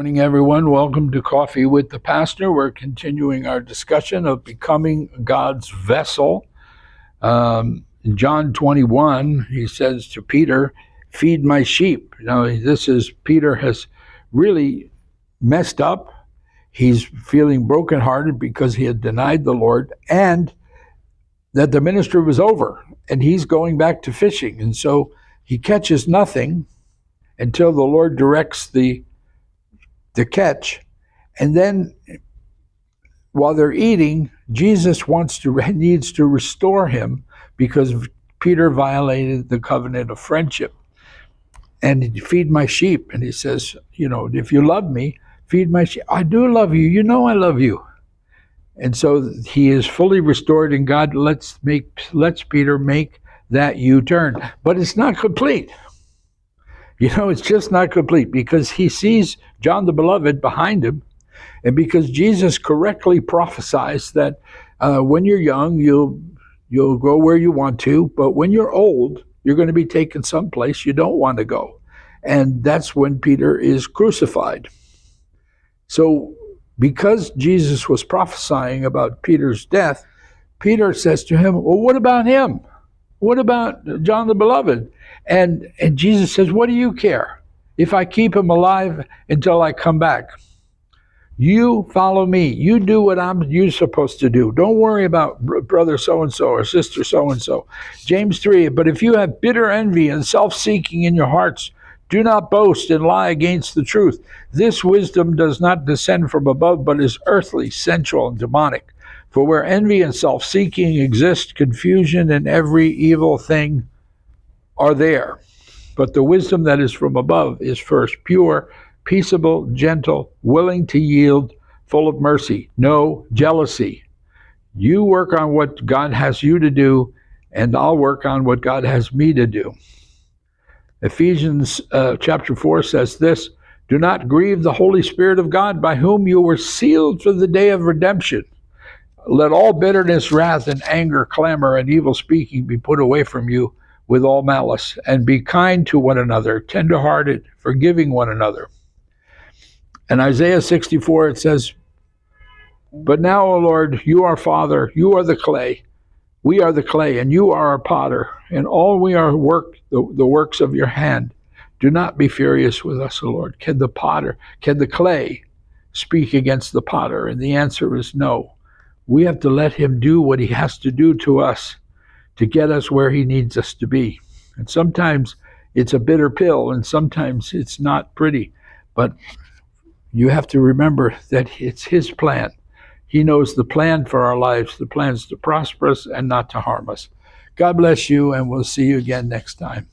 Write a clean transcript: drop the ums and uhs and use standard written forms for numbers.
Morning, everyone. Welcome to Coffee with the Pastor. We're continuing our discussion of becoming God's vessel. In John 21, he says to Peter, "Feed my sheep." Now, this is Peter has really messed up. He's feeling brokenhearted because he had denied the Lord and that the ministry was over, and he's going back to fishing. And so he catches nothing until the Lord directs the catch. And then while they're eating, Jesus needs to restore him because Peter violated the covenant of friendship. And feed my sheep. And he says, if you love me, feed my sheep. I do love you. You know I love you. And so he is fully restored, and God lets Peter make that U-turn. But it's not complete. It's just not complete because he sees John the Beloved behind him, and because Jesus correctly prophesies that when you're young, you'll go where you want to, but when you're old, you're going to be taken someplace you don't want to go. And that's when Peter is crucified. So because Jesus was prophesying about Peter's death, Peter says to him, well, what about him? What about John the Beloved? And Jesus says, what do you care if I keep him alive until I come back? You follow me. You do what you're supposed to do. Don't worry about brother so-and-so or sister so-and-so. James 3, but if you have bitter envy and self-seeking in your hearts, do not boast and lie against the truth. This wisdom does not descend from above, but is earthly, sensual, and demonic. For where envy and self-seeking exist, confusion and every evil thing are there. But the wisdom that is from above is first pure, peaceable, gentle, willing to yield, full of mercy, no jealousy. You work on what God has you to do, and I'll work on what God has me to do. Ephesians chapter 4 says this, do not grieve the Holy Spirit of God, by whom you were sealed for the day of redemption. Let all bitterness, wrath, and anger, clamor, and evil speaking be put away from you with all malice, and be kind to one another, tenderhearted, forgiving one another. In Isaiah 64, it says, but now, O Lord, you are Father, you are the clay, we are the clay, and you are our potter, and all we are the works of your hand. Do not be furious with us, O Lord. Can the clay speak against the potter? And the answer is no. We have to let him do what he has to do to us to get us where he needs us to be. And sometimes it's a bitter pill, and sometimes it's not pretty. But you have to remember that it's his plan. He knows the plan for our lives. The plan is to prosper us and not to harm us. God bless you, and we'll see you again next time.